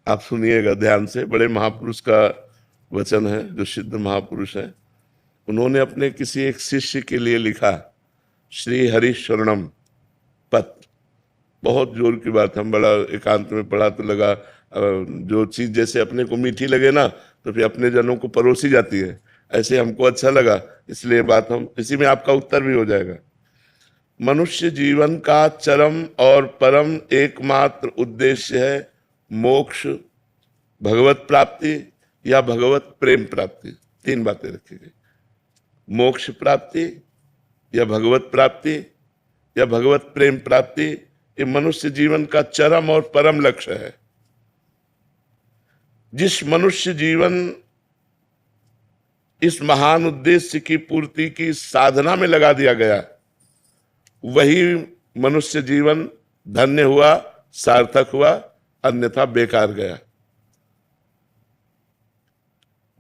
आप सुनिएगा ध्यान से, बड़े महापुरुष का वचन है, जो सिद्ध महापुरुष है। उन्होंने अपने किसी एक शिष्य के लिए लिखा, श्री हरि शरणम पत। बहुत जोर की बात, हम बड़ा एकांत में पढ़ा तो लगा जो चीज जैसे अपने को मीठी लगे ना, तो फिर अपने जनों को परोसी जाती है, ऐसे हमको अच्छा लगा, इसलिए बात हम इसी में आपका उत्तर भी हो जाएगा। मनुष्य जीवन का चरम और परम एकमात्र उद्देश्य है मोक्ष, भगवत प्राप्ति या भगवत प्रेम प्राप्ति। तीन बातें रखी गई, मोक्ष प्राप्ति या भगवत प्राप्ति या भगवत प्रेम प्राप्ति। ये मनुष्य जीवन का चरम और परम लक्ष्य है। जिस मनुष्य जीवन इस महान उद्देश्य की पूर्ति की साधना में लगा दिया गया, वही मनुष्य जीवन धन्य हुआ, सार्थक हुआ, अन्यथा बेकार गया।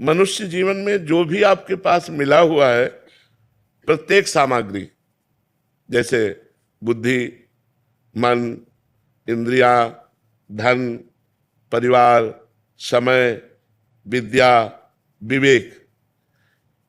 मनुष्य जीवन में जो भी आपके पास मिला हुआ है, प्रत्येक सामग्री, जैसे बुद्धि, मन, इंद्रियां, धन, परिवार, समय, विद्या, विवेक,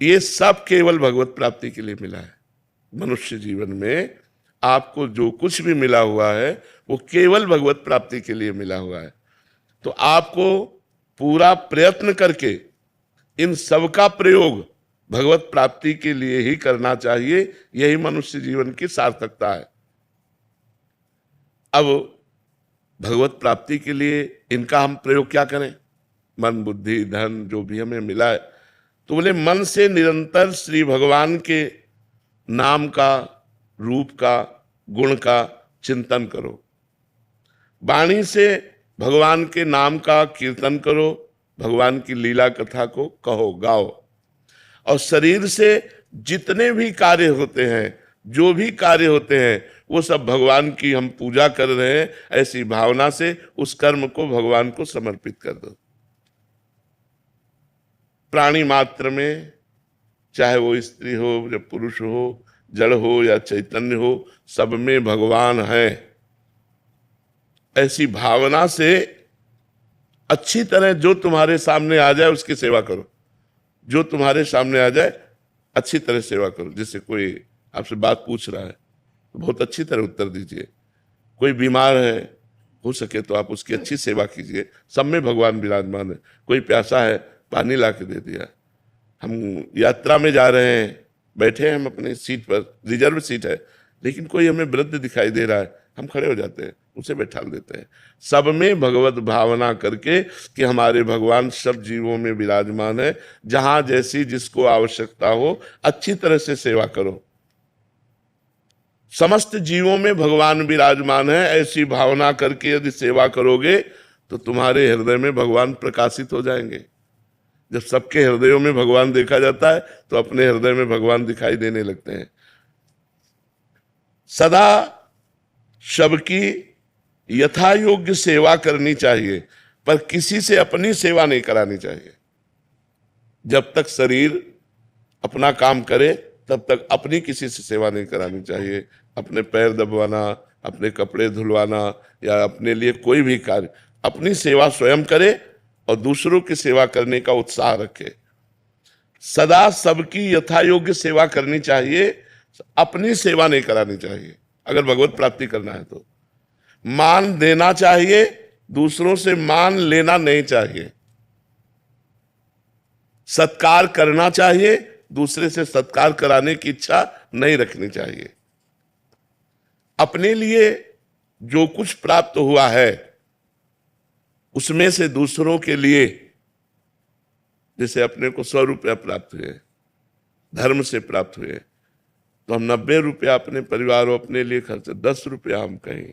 ये सब केवल भगवत प्राप्ति के लिए मिला है। मनुष्य जीवन में आपको जो कुछ भी मिला हुआ है वो केवल भगवत प्राप्ति के लिए मिला हुआ है। तो आपको पूरा प्रयत्न करके इन सब का प्रयोग भगवत प्राप्ति के लिए ही करना चाहिए। यही मनुष्य जीवन की सार्थकता है। अब भगवत प्राप्ति के लिए इनका हम प्रयोग क्या करें? मन, बुद्धि, धन जो भी हमें मिला है, तो बोले मन से निरंतर श्री भगवान के नाम का, रूप का, गुण का चिंतन करो। वाणी से भगवान के नाम का कीर्तन करो, भगवान की लीला कथा को कहो, गाओ। और शरीर से जितने भी कार्य होते हैं, जो भी कार्य होते हैं, वो सब भगवान की हम पूजा कर रहे हैं, ऐसी भावना से उस कर्म को भगवान को समर्पित कर दो। प्राणी मात्र में, चाहे वो स्त्री हो या पुरुष हो, जड़ हो या चैतन्य हो, सब में भगवान है। ऐसी भावना से अच्छी तरह जो तुम्हारे सामने आ जाए उसकी सेवा करो। जो तुम्हारे सामने आ जाए अच्छी तरह सेवा करो। जैसे कोई आपसे बात पूछ रहा है तो बहुत अच्छी तरह उत्तर दीजिए। कोई बीमार है, हो सके तो आप उसकी अच्छी सेवा कीजिए। सब में भगवान विराजमान है। कोई प्यासा है, पानी ला के दे दिया। हम यात्रा में जा रहे हैं, बैठे हैं हम अपनी सीट पर, रिजर्व सीट है, लेकिन कोई हमें वृद्ध दिखाई दे रहा है, हम खड़े हो जाते हैं, उसे बैठा देते हैं। सब में भगवत भावना करके कि हमारे भगवान सब जीवों में विराजमान है। जहां जैसी जिसको आवश्यकता हो अच्छी तरह से सेवा करो। समस्त जीवों में भगवान विराजमान है, ऐसी भावना करके यदि सेवा करोगे तो तुम्हारे हृदय में भगवान प्रकाशित हो जाएंगे। जब सबके हृदयों में भगवान देखा जाता है तो अपने हृदय में भगवान दिखाई देने लगते हैं। सदा सबकी यथा योग्य सेवा करनी चाहिए, पर किसी से अपनी सेवा नहीं करानी चाहिए। जब तक शरीर अपना काम करे तब तक अपनी किसी से सेवा नहीं करानी चाहिए। अपने पैर दबवाना, अपने कपड़े धुलवाना या अपने लिए कोई भी कार्य, अपनी सेवा स्वयं करे और दूसरों की सेवा करने का उत्साह रखे। सदा सबकी यथा योग्य सेवा करनी चाहिए, अपनी सेवा नहीं करानी चाहिए। अगर भगवत प्राप्ति करना है तो मान देना चाहिए, दूसरों से मान लेना नहीं चाहिए। सत्कार करना चाहिए, दूसरे से सत्कार कराने की इच्छा नहीं रखनी चाहिए। अपने लिए जो कुछ प्राप्त हुआ है उसमें से दूसरों के लिए, जैसे अपने को 100 रुपया प्राप्त हुए, धर्म से प्राप्त हुए, तो हम 90 रुपया अपने परिवार और अपने लिए खर्च, 10 रुपया हम कहीं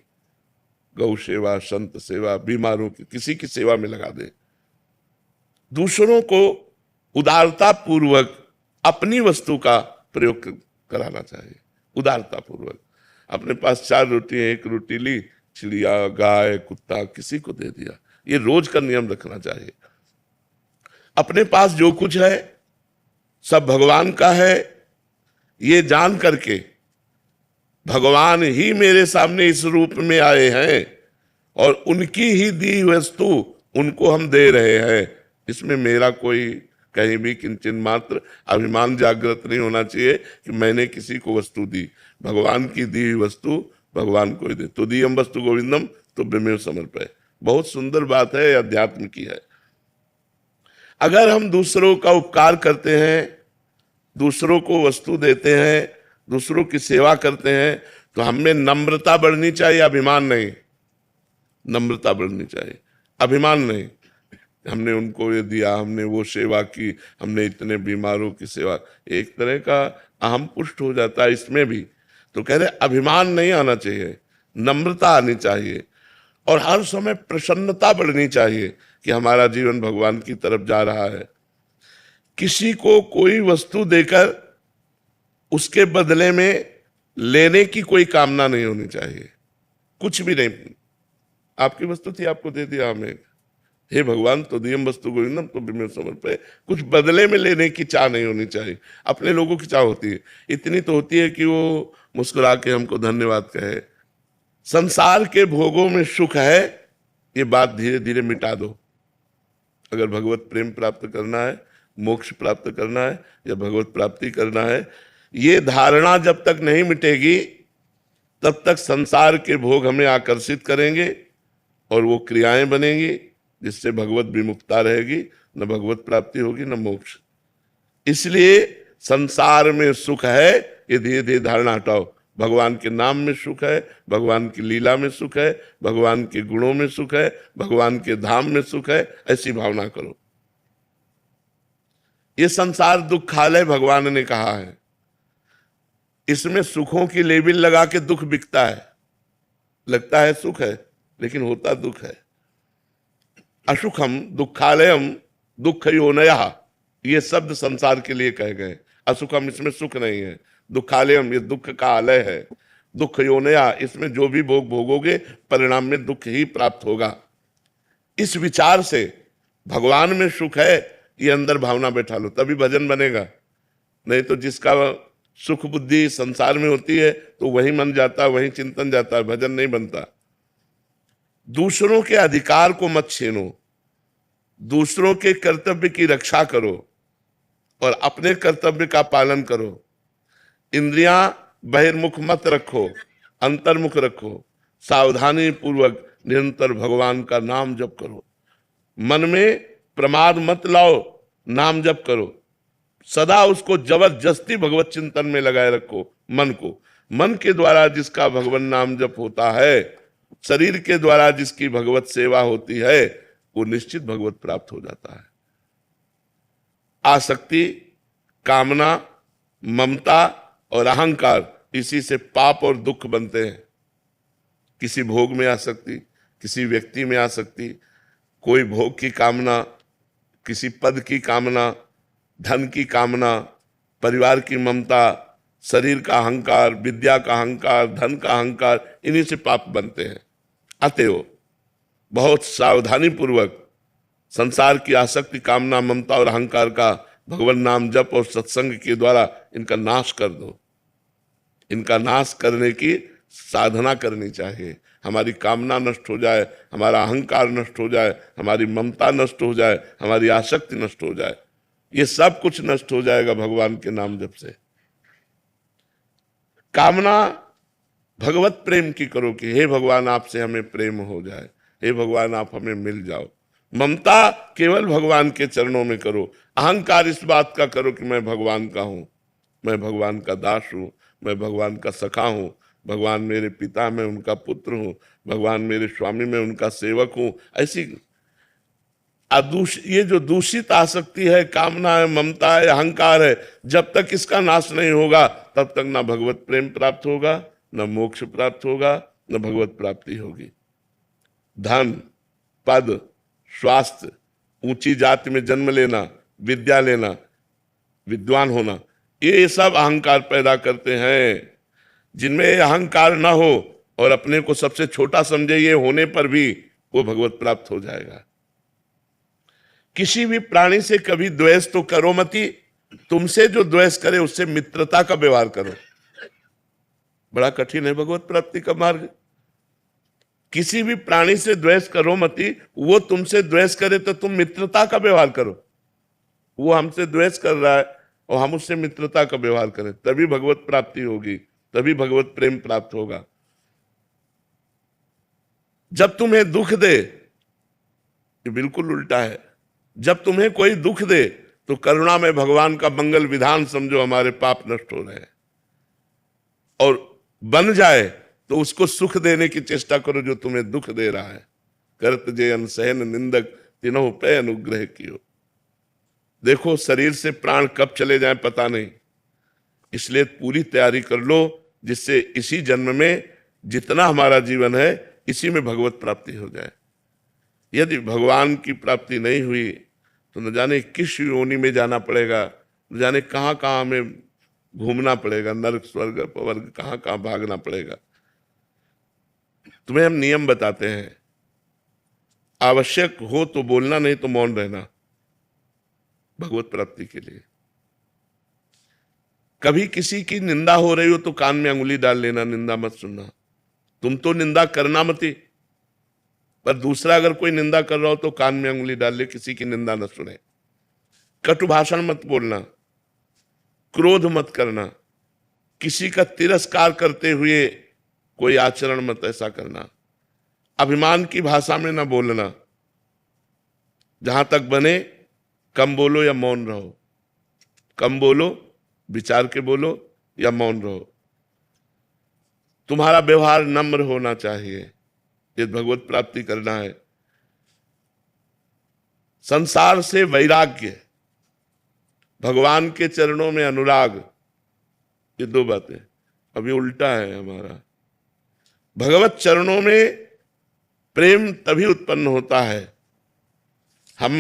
गौ सेवा, संत सेवा, बीमारों की किसी की सेवा में लगा दे। दूसरों को उदारता पूर्वक अपनी वस्तु का प्रयोग कराना चाहिए। उदारता पूर्वक अपने पास 4 रोटी है, 1 रोटी ली, चिड़िया, गाय, कुत्ता किसी को दे दिया। ये रोज का नियम रखना चाहिए। अपने पास जो कुछ है सब भगवान का है, ये जान करके भगवान ही मेरे सामने इस रूप में आए हैं और उनकी ही दी वस्तु उनको हम दे रहे हैं। इसमें मेरा कोई कहीं भी किंचन मात्र अभिमान जागृत नहीं होना चाहिए कि मैंने किसी को वस्तु दी। भगवान की दी हुई वस्तु भगवान को ही दे। तो दीयम वस्तु गोविंदम तो विमेव समर्पय। बहुत सुंदर बात है, अध्यात्म की है। अगर हम दूसरों का उपकार करते हैं, दूसरों को वस्तु देते हैं, दूसरों की सेवा करते हैं, तो हमें नम्रता बढ़नी चाहिए, अभिमान नहीं। नम्रता बढ़नी चाहिए, अभिमान नहीं। हमने उनको ये दिया, हमने वो सेवा की, हमने इतने बीमारों की सेवा, एक तरह का अहम पुष्ट हो जाता है इसमें भी। तो कह रहे अभिमान नहीं आना चाहिए, नम्रता आनी चाहिए, और हर समय प्रसन्नता बढ़नी चाहिए कि हमारा जीवन भगवान की तरफ जा रहा है। किसी को कोई वस्तु देकर उसके बदले में लेने की कोई कामना नहीं होनी चाहिए, कुछ भी नहीं। आपकी वस्तु थी, आपको दे दिया हमें, हे भगवान तो दियम वस्तु गोविंदम तो विमेव समर्पय। कुछ बदले में लेने की चाह नहीं होनी चाहिए। अपने लोगों की चाह होती है, इतनी तो होती है कि वो मुस्कुरा के हमको धन्यवाद कहे। संसार के भोगों में सुख है, ये बात धीरे धीरे मिटा दो। अगर भगवत प्रेम प्राप्त करना है, मोक्ष प्राप्त करना है, या भगवत प्राप्ति करना है, ये धारणा जब तक नहीं मिटेगी तब तक संसार के भोग हमें आकर्षित करेंगे और वो क्रियाएं बनेंगी जिससे भगवत विमुक्ता रहेगी, न भगवत प्राप्ति होगी न मोक्ष। इसलिए संसार में सुख है, ये धीरे धीरे धारणा हटाओ। भगवान के नाम में सुख है, भगवान की लीला में सुख है, भगवान के गुणों में सुख है, भगवान के धाम में सुख है, ऐसी भावना करो। ये संसार दुखालय भगवान ने कहा है। इसमें सुखों की लेबिल लगा के दुख बिकता है, लगता है सुख है लेकिन होता दुख है। असुखम दुखालयम दुख योनयः, ये शब्द संसार के लिए कहे गए। असुखम, इसमें सुख नहीं है। दुखालयम, ये दुख का आलय है। दुख योनया, इसमें जो भी भोग भोगोगे परिणाम में दुख ही प्राप्त होगा। इस विचार से भगवान में सुख है, ये अंदर भावना बैठा लो, तभी भजन बनेगा। नहीं तो जिसका सुख बुद्धि संसार में होती है तो वही मन जाता है, वही चिंतन जाता है, भजन नहीं बनता। दूसरों के अधिकार को मत छीनो, दूसरों के कर्तव्य की रक्षा करो और अपने कर्तव्य का पालन करो। इंद्रियां बहिर्मुख मत रखो, अंतर्मुख रखो। सावधानी पूर्वक निरंतर भगवान का नाम जप करो। मन में प्रमाद मत लाओ, नाम जप करो। सदा उसको जबरदस्ती भगवत चिंतन में लगाए रखो मन को। मन के द्वारा जिसका भगवान नाम जप होता है, शरीर के द्वारा जिसकी भगवत सेवा होती है, वो निश्चित भगवत प्राप्त हो जाता है। आसक्ति, कामना, ममता और अहंकार, इसी से पाप और दुख बनते हैं। किसी भोग में आसक्ति, किसी व्यक्ति में आसक्ति, कोई भोग की कामना, किसी पद की कामना, धन की कामना, परिवार की ममता, शरीर का अहंकार, विद्या का अहंकार, धन का अहंकार, इन्हीं से पाप बनते हैं। अतएव बहुत सावधानी पूर्वक संसार की आसक्ति, कामना, ममता और अहंकार का भगवान नाम जप और सत्संग के द्वारा इनका नाश कर दो। इनका नाश करने की साधना करनी चाहिए। हमारी कामना नष्ट हो जाए, हमारा अहंकार नष्ट हो जाए, हमारी ममता नष्ट हो जाए, हमारी आसक्ति नष्ट हो जाए, ये सब कुछ नष्ट हो जाएगा भगवान के नाम जप से। कामना भगवत प्रेम की करो कि हे भगवान आपसे हमें प्रेम हो जाए, हे भगवान आप हमें मिल जाओ। ममता केवल भगवान के चरणों में करो। अहंकार इस बात का करो कि मैं भगवान का हूं, मैं भगवान का दास हूं, मैं भगवान का सखा हूं, भगवान मेरे पिता, मैं उनका पुत्र हूं, भगवान मेरे स्वामी, मैं उनका सेवक हूं। ऐसी ये जो दूषित आसक्ति है, कामना है, ममता है, अहंकार है, जब तक इसका नाश नहीं होगा तब तक ना भगवत प्रेम प्राप्त होगा, न मोक्ष प्राप्त होगा, न भगवत प्राप्ति होगी। धन, पद, स्वास्थ्य, ऊंची जाति में जन्म लेना, विद्या लेना, विद्वान होना, ये सब अहंकार पैदा करते हैं। जिनमें अहंकार ना हो और अपने को सबसे छोटा समझे, ये होने पर भी वो भगवत प्राप्त हो जाएगा। किसी भी प्राणी से कभी द्वेष तो करो मती। तुमसे जो द्वेष करे उससे मित्रता का व्यवहार करो। बड़ा कठिन है भगवत प्राप्ति का मार्ग। किसी भी प्राणी से द्वेष करो मती, वो तुमसे द्वेष करे तो तुम मित्रता का व्यवहार करो। वो हमसे द्वेष कर रहा है और हम उससे मित्रता का व्यवहार करें, तभी भगवत प्राप्ति होगी, तभी भगवत प्रेम प्राप्त होगा। जब तुम्हें दुख दे, ये बिल्कुल उल्टा है, जब तुम्हें कोई दुख दे तो करुणा में भगवान का मंगल विधान समझो, हमारे पाप नष्ट हो रहे हैं। और बन जाए तो उसको सुख देने की चेष्टा करो जो तुम्हें दुख दे रहा है। करत जे अनसहन निंदक तीनों पे अनुग्रह कियो। देखो शरीर से प्राण कब चले जाएं पता नहीं, इसलिए पूरी तैयारी कर लो जिससे इसी जन्म में जितना हमारा जीवन है इसी में भगवत प्राप्ति हो जाए। यदि भगवान की प्राप्ति नहीं हुई तो न जाने किस योनि में जाना पड़ेगा, न जाने कहाँ कहाँ हमें घूमना पड़ेगा, नरक स्वर्ग अपवर्ग कहाँ कहाँ भागना पड़ेगा। तुम्हें हम नियम बताते हैं, आवश्यक हो तो बोलना, नहीं तो मौन रहना भगवत प्राप्ति के लिए। कभी किसी की निंदा हो रही हो तो कान में अंगुली डाल लेना, निंदा मत सुनना। तुम तो निंदा करना मत ही, पर दूसरा अगर कोई निंदा कर रहा हो तो कान में अंगुली डाल ले, किसी की निंदा न सुने। कटु भाषण मत बोलना, क्रोध मत करना, किसी का तिरस्कार करते हुए कोई आचरण मत ऐसा करना, अभिमान की भाषा में न बोलना। जहां तक बने कम बोलो या मौन रहो, कम बोलो, विचार के बोलो या मौन रहो। तुम्हारा व्यवहार नम्र होना चाहिए, ये भगवत प्राप्ति करना है। संसार से वैराग्य, भगवान के चरणों में अनुराग, ये दो बातें। अभी उल्टा है हमारा। भगवत चरणों में प्रेम तभी उत्पन्न होता है हम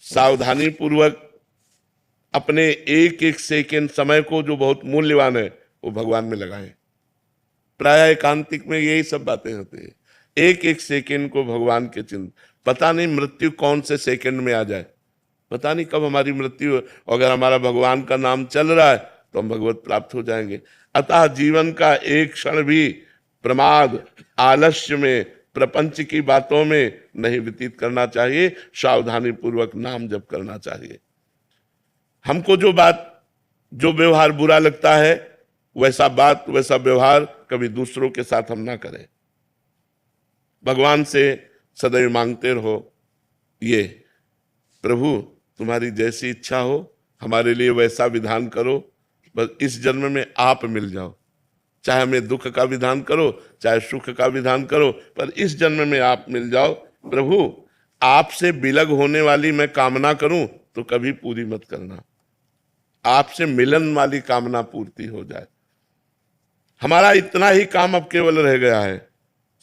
सावधानी पूर्वक अपने एक एक सेकेंड समय को, जो बहुत मूल्यवान है, वो भगवान में लगाएं। प्राय एकांतिक में यही सब बातें होती है, एक एक सेकेंड को भगवान के चिंतन। पता नहीं मृत्यु कौन से सेकेंड में आ जाए, पता नहीं कब हमारी मृत्यु। अगर हमारा भगवान का नाम चल रहा है तो हम भगवत प्राप्त हो जाएंगे। अतः जीवन का एक क्षण भी प्रमाद, आलस्य में, प्रपंच की बातों में नहीं व्यतीत करना चाहिए, सावधानी पूर्वक नाम जप करना चाहिए। हमको जो बात, जो व्यवहार बुरा लगता है, वैसा बात, वैसा व्यवहार कभी दूसरों के साथ हम ना करें। भगवान से सदैव मांगते रहो, ये प्रभु तुम्हारी जैसी इच्छा हो, हमारे लिए वैसा विधान करो, बस इस जन्म में आप मिल जाओ। चाहे हमें दुख का विधान करो, चाहे सुख का विधान करो, पर इस जन्म में आप मिल जाओ। प्रभु आपसे विलग होने वाली मैं कामना करूं तो कभी पूरी मत करना, आपसे मिलन वाली कामना पूर्ति हो जाए। हमारा इतना ही काम अब केवल रह गया है।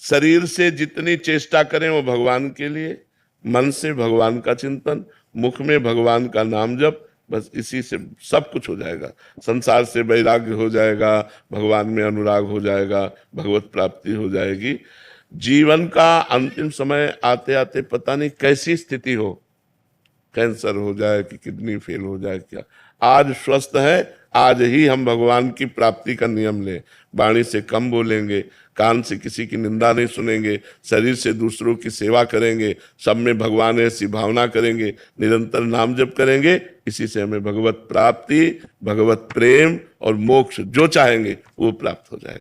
शरीर से जितनी चेष्टा करें वो भगवान के लिए, मन से भगवान का चिंतन, मुख में भगवान का नाम जप, बस इसी से सब कुछ हो जाएगा। संसार से वैराग्य हो जाएगा, भगवान में अनुराग हो जाएगा, भगवत प्राप्ति हो जाएगी। जीवन का अंतिम समय आते आते पता नहीं कैसी स्थिति हो, कैंसर हो जाए कि किडनी फेल हो जाए, क्या। आज स्वस्थ है, आज ही हम भगवान की प्राप्ति का नियम लें। वाणी से कम बोलेंगे, कान से किसी की निंदा नहीं सुनेंगे, शरीर से दूसरों की सेवा करेंगे, सब में भगवान ऐसी भावना करेंगे, निरंतर नाम जप करेंगे। इसी से हमें भगवत प्राप्ति, भगवत प्रेम और मोक्ष जो चाहेंगे वो प्राप्त हो जाएगा।